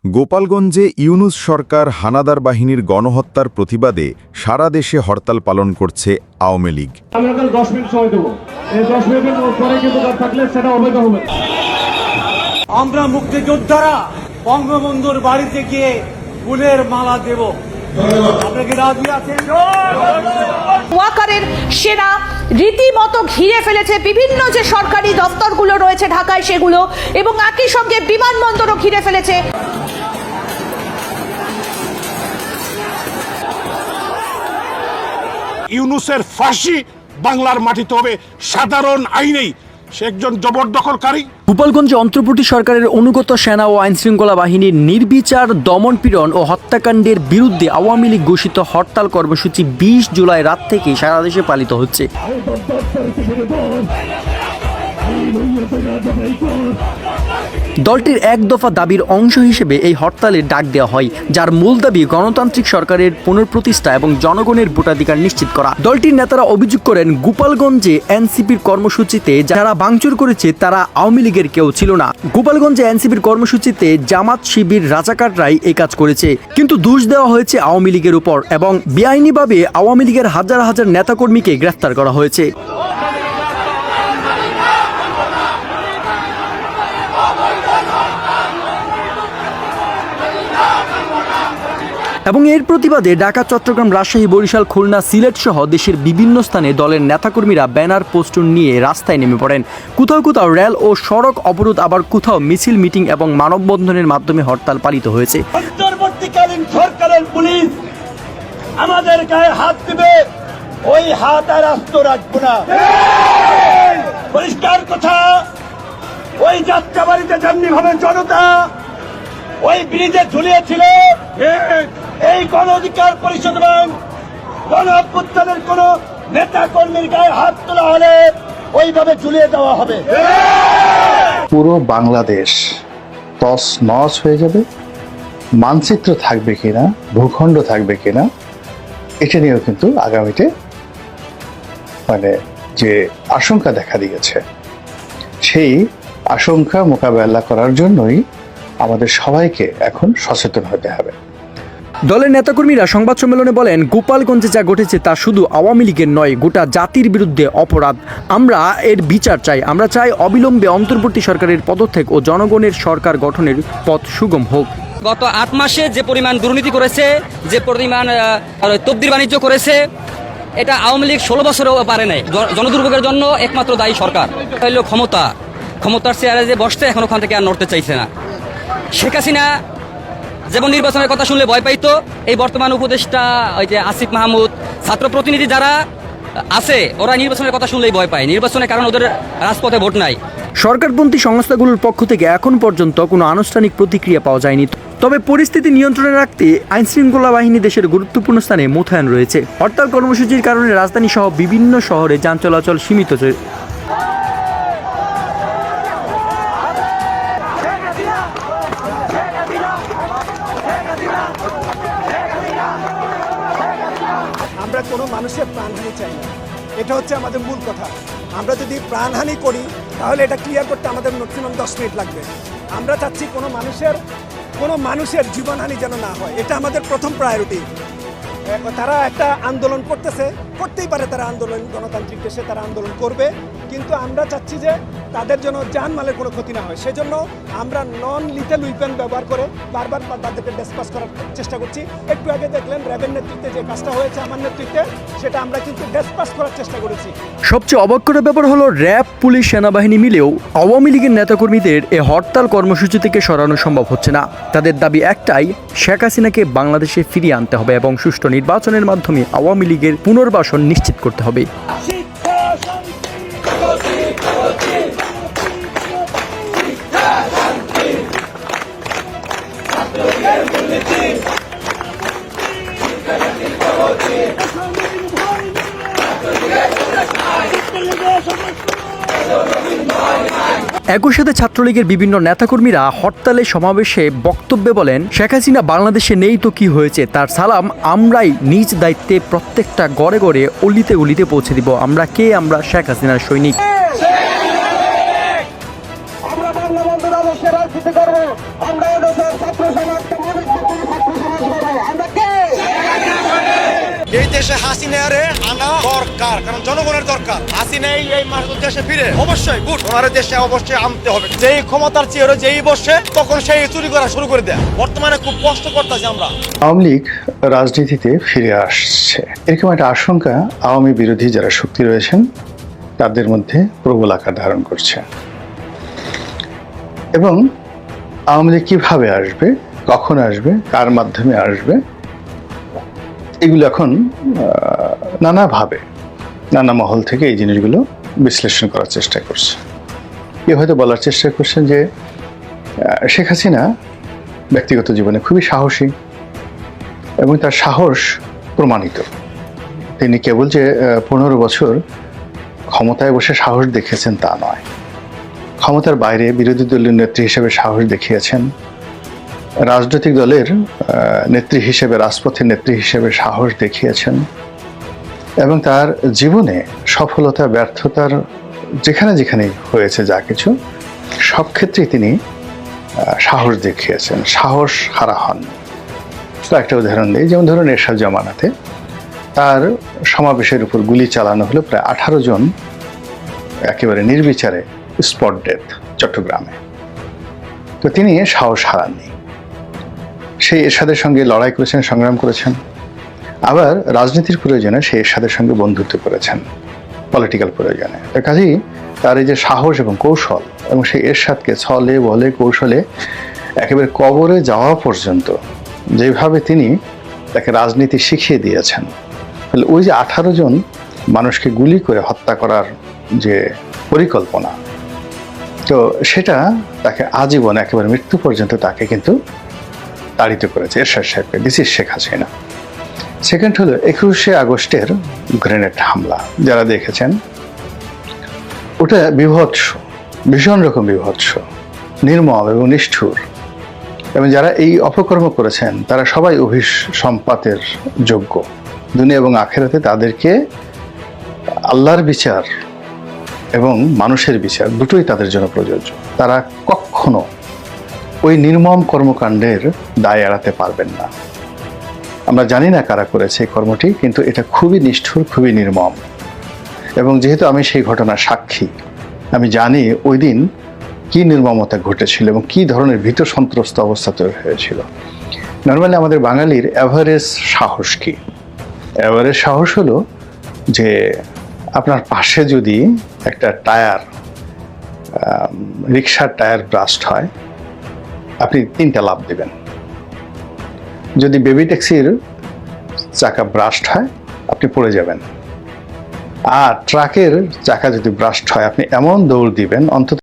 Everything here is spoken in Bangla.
গোপালগঞ্জে ইউনূস সরকার হানাদার বাহিনীর গণহত্যার প্রতিবাদে সারা দেশে হরতাল পালন করছে আওয়ামী লীগ। আমরা 10 মিনিট সময় দেব, এই 10 মিনিটের পরে কিন্তু থাকলে সেটা অবৈধ হবে। আমরা মুক্তিযোদ্ধারা বঙ্গবন্ধুর বাড়িতে গিয়ে ফুলের মালা দেব। ওয়াকারের সেনা রীতিমতো ঘিরে ফেলেছে বিভিন্ন যে সরকারি দপ্তরগুলো রয়েছে ঢাকায় সেগুলো, এবং একই সঙ্গে বিমানবন্দরও ঘিরে ফেলেছে। ইউনূসের ফাঁসি বাংলার মাটিতে হবে সাধারণ আইনেই। সে একজন জবরদখলকারী। গোপালগঞ্জে অন্তর্বর্তী সরকারের অনুগত সেনা ও আইনশৃঙ্খলা বাহিনীর নির্বিচার দমনপীড়ন ও হত্যাকাণ্ডের বিরুদ্ধে আওয়ামী লীগ ঘোষিত হরতাল কর্মসূচি 20 জুলাই রাত থেকে সারা দেশে পালিত হচ্ছে। দলটির এক দফা দাবির অংশ হিসেবে এই হরতালের ডাক দেওয়া হয়, যার মূল দাবি গণতান্ত্রিক সরকারের পুনঃপ্রতিষ্ঠা এবং জনগণের ভোটাধিকার নিশ্চিত করা। দলটির নেতারা অভিযোগ করেন, গোপালগঞ্জে এনসিপির কর্মসূচিতে যারা ভাঙচুর করেছে তারা আওয়ামী লীগের কেউ ছিল না। গোপালগঞ্জে এনসিপির কর্মসূচিতে জামাত শিবির রাজাকাররাই এই কাজ করেছে, কিন্তু দোষ দেওয়া হয়েছে আওয়ামী লীগের উপর এবং বেআইনিভাবে আওয়ামী লীগের হাজার হাজার নেতাকর্মীকে গ্রেফতার করা হয়েছে। এবং এর প্রতিবাদে ঢাকা, চট্টগ্রাম, রাজশাহী, বরিশাল, খুলনা, সিলেট সহ দেশের বিভিন্ন স্থানে দলের নেতাকর্মীরা ব্যানার পোস্টার নিয়ে রাস্তায় নেমে পড়েন। কোথাও কোথাও রেল ও সড়ক অবরোধ, আবার কোথাও মিছিল, মিটিং এবং মানববন্ধনের মাধ্যমে হরতাল পালিত হয়েছে। অন্তর্বর্তীকালীন সরকারের পুলিশ আমাদের গায়ে হাত দিবে, ওই হাত আর আস্ত রাখবো না। পরিষ্কার কথা, ওই যাত্রাবাড়িতে যেমনি ভাবে জনতা ওই ব্রিজে ঝুলিয়েছিল, এই গণ অধিকার পরিষদ এবং গণ অভ্যুত্থানের কোন নেতা কর্মীর গায়ে হাত তোলা হলে ওইভাবে ঝুলিয়ে দেওয়া হবে। পুরো বাংলাদেশ তস নস হয়ে যাবে। মানচিত্র থাকবে কিনা, ভূখণ্ড থাকবে কিনা, এটা নিয়েও কিন্তু আগামীতে যে আশঙ্কা দেখা দিয়েছে, সেই আশঙ্কা মোকাবেলা করার জন্যই আমাদের সবাইকে এখন সচেতন হতে হবে। দলের নেতাকর্মীরা সংবাদ সম্মেলনে বলেন, গোপালগঞ্জে যা ঘটেছে তা শুধু আওয়ামী লীগের নয়, গোটা জাতির বিরুদ্ধে অপরাধ। আমরা এর বিচার চাই। আমরা চাই অবিলম্বে অন্তর্বর্তী সরকারের পদত্যাগ ও জনগণের সরকার গঠনের পথ সুগম হোক। গত 8 মাসে যে পরিমাণ দুর্নীতি করেছে, যে পরিমাণ তবদির বাণিজ্য করেছে, এটা আওয়ামী লীগ 16 বছরেও পারে নাই। জনদুর্ভোগের জন্য একমাত্র দায়ী সরকার। হইল ক্ষমতার চেয়ারে যে বসতে এখন ওখান থেকে আর নড়তে চাইছে না। শেখ হাসিনা যেমন নির্বাচনের কথা শুনলে ভয় পাইতো, এই বর্তমান উপদেষ্টা ওই যে আসিফ মাহমুদ, ছাত্র প্রতিনিধি যারা আছে, ওরা নির্বাচনের কথা শুনলেই ভয় পায়। নির্বাচনের কারণ ওদের রাজপথে ভোট নাই। সরকারপন্থী সংস্থাগুলোর পক্ষ থেকে এখন পর্যন্ত কোনো আনুষ্ঠানিক প্রতিক্রিয়া পাওয়া যায়নি। তবে পরিস্থিতি নিয়ন্ত্রণে রাখতে আইনশৃঙ্খলা বাহিনী দেশের গুরুত্বপূর্ণ স্থানে মোতায়েন রয়েছে। হরতাল কর্মসূচির কারণে রাজধানী সহ বিভিন্ন শহরে যান চলাচল সীমিত। আমরা কোনো মানুষের প্রাণহানি চাই না, এটা হচ্ছে আমাদের মূল কথা। আমরা যদি প্রাণহানি করি তাহলে এটা ক্লিয়ার করতে আমাদের ম্যাক্সিমাম 10 মিনিট লাগবে। আমরা চাচ্ছি কোনো মানুষের জীবনহানি যেন না হয়, এটা আমাদের প্রথম প্রায়োরিটি। তারা একটা আন্দোলন করতেই পারে, তারা আন্দোলন গণতান্ত্রিক দেশে তারা আন্দোলন করবে, কিন্তু আমরা চাচ্ছি যে তাদের জন্য জানমালের কোনো ক্ষতি না হয়। সেজন্য আমরা নন লিথেল উইপেন ব্যবহার করে বারবার তাদেরকে ডিসপাস করার চেষ্টা করছি। একটু আগে দেখলেন র্যাবের নেতৃত্বে যে কাজটা হয়েছে, আমার নেতৃত্বে, সেটা আমরা কিন্তু ডিসপাস করার চেষ্টা করেছি। সবচেয়ে অবাক করার ব্যাপার হলো, র্যাব, পুলিশ, সেনাবাহিনী মিলেও আওয়ামী লীগের নেতাকর্মীদের এই হরতাল কর্মসূচি থেকে সরানো সম্ভব হচ্ছে না। তাদের দাবি একটাই, শেখ হাসিনাকে বাংলাদেশে ফিরিয়ে আনতে হবে এবং সুষ্ঠু নির্বাচনের মাধ্যমে আওয়ামী লীগের পুনর্বাসন নিশ্চিত করতে হবে। একই সাথে ছাত্রলীগের বিভিন্ন নেতাকর্মীরা হরতালে সমাবেশে বক্তব্যে বলেন, শেখ হাসিনা বাংলাদেশে নেই তো কি হয়েছে, তার সালাম আমরাই নিজ দায়িত্বে প্রত্যেকটা ঘরে ঘরে অলিতে গলিতে পৌঁছে দিব। আমরা শেখ হাসিনার সৈনিক। আমরা বাংলা বন্ধুরা রাজনীতি করবো, আমরা ছাত্র সমাজ দেশে হাসিনারে আনা দরকার, কারণ জনগণের দরকার। হাসিনাই এই মাসুদ দেশে ফিরে অবশ্যই গুড, ওনার দেশে অবশ্যই আনতে হবে। যেই ক্ষমতার চেয়ে যেই বসে তখন সেই চুরি করা শুরু করে দেয়। বর্তমানে খুব কষ্ট করতেছে আমরা। আওয়ামী লীগ রাজনীতিতে ফিরে আসছে, এরকম একটা আশঙ্কা আওয়ামী বিরোধী যারা শক্তি রয়েছেন তাদের মধ্যে প্রবল আকার ধারণ করছে। এবং আওয়ামী লীগ কিভাবে আসবে, কখন আসবে, কার মাধ্যমে আসবে, এগুলো এখন নানাভাবে নানা মহল থেকে এই জিনিসগুলো বিশ্লেষণ করার চেষ্টা করছে। কেউ হয়তো বলার চেষ্টা করছেন যে শেখ হাসিনা ব্যক্তিগত জীবনে খুবই সাহসী এবং তার সাহস প্রমাণিত। তিনি কেবল যে 15 বছর ক্ষমতায় বসে সাহস দেখিয়েছেন তা নয়, ক্ষমতার বাইরে বিরোধী দলীয় নেত্রী হিসেবে সাহস দেখিয়েছেন, রাজনৈতিক দলের নেত্রী হিসেবে, রাজপথের নেত্রী হিসেবে সাহস দেখিয়েছেন এবং তার জীবনে সফলতা ব্যর্থতার যেখানে যেখানে হয়েছে যা কিছু সব ক্ষেত্রেই তিনি সাহস দেখিয়েছেন, সাহস হারা হন। তো একটা উদাহরণ দিই, যেমন ধরুন এরশাদ জামানাতে তার সমাবেশের উপর গুলি চালানো হলো, প্রায় 18 জন একেবারে নির্বিচারে স্পট ডেথ চট্টগ্রামে। তো তিনি সাহস হারাননি, সেই এরশাদের সঙ্গে লড়াই করেছেন, সংগ্রাম করেছেন, আবার রাজনীতির প্রয়োজনে সেই এরশাদের সঙ্গে বন্ধুত্ব করেছেন পলিটিক্যাল প্রয়োজনে। কাজেই তার এই যে সাহস এবং কৌশল এবং সেই এরশাদকে ছলে বলে কৌশলে একেবারে কবরে যাওয়া পর্যন্ত যেভাবে তিনি তাকে রাজনীতি শিখিয়ে দিয়েছেন, তাহলে ওই যে 18 জন মানুষকে গুলি করে হত্যা করার যে পরিকল্পনা, তো সেটা তাকে আজীবন একেবারে মৃত্যু পর্যন্ত তাকে কিন্তু তাড়িত করেছে এরশাদ সাহেবকে। This is Sheikh Hasina. Second হলো 21শে আগস্টের গ্রেনেড হামলা, যারা দেখেছেন ওটা বিভৎস, ভীষণ রকম বিভৎস, নির্মম এবং নিষ্ঠুর, এবং যারা এই অপকর্ম করেছেন তারা সবাই অভিসম্পাতের যোগ্য। দুনিয়া এবং আখেরাতে তাদেরকে আল্লাহর বিচার এবং মানুষের বিচার দুটোই তাদের জন্য প্রযোজ্য। তারা কখনো ওই নির্মম কর্মকাণ্ডের দায় এড়াতে পারবেন না। আমরা জানি না কারা করেছে এই কর্মটি, কিন্তু এটা খুবই নিষ্ঠুর, খুবই নির্মম। এবং যেহেতু আমি সেই ঘটনার সাক্ষী, আমি জানি ওই দিন কী নির্মমতা ঘটেছিল এবং কী ধরনের ভীত সন্ত্রস্ত অবস্থা তৈরি হয়েছিল। নর্মালি আমাদের বাঙালির অ্যাভারেজ সাহস কী? অ্যাভারেজ সাহস হলো যে আপনার পাশে যদি একটা টায়ার, রিক্সার টায়ার ব্রাস্ট হয়, আপনি 3টা লাফ দেবেন। যদি বেবি ট্যাক্সির চাকা ব্রাস্ট হয় আপনি পড়ে যাবেন। আর ট্রাকের চাকা যদি ব্রাস্ট হয় আপনি এমন দৌড় দিবেন অন্তত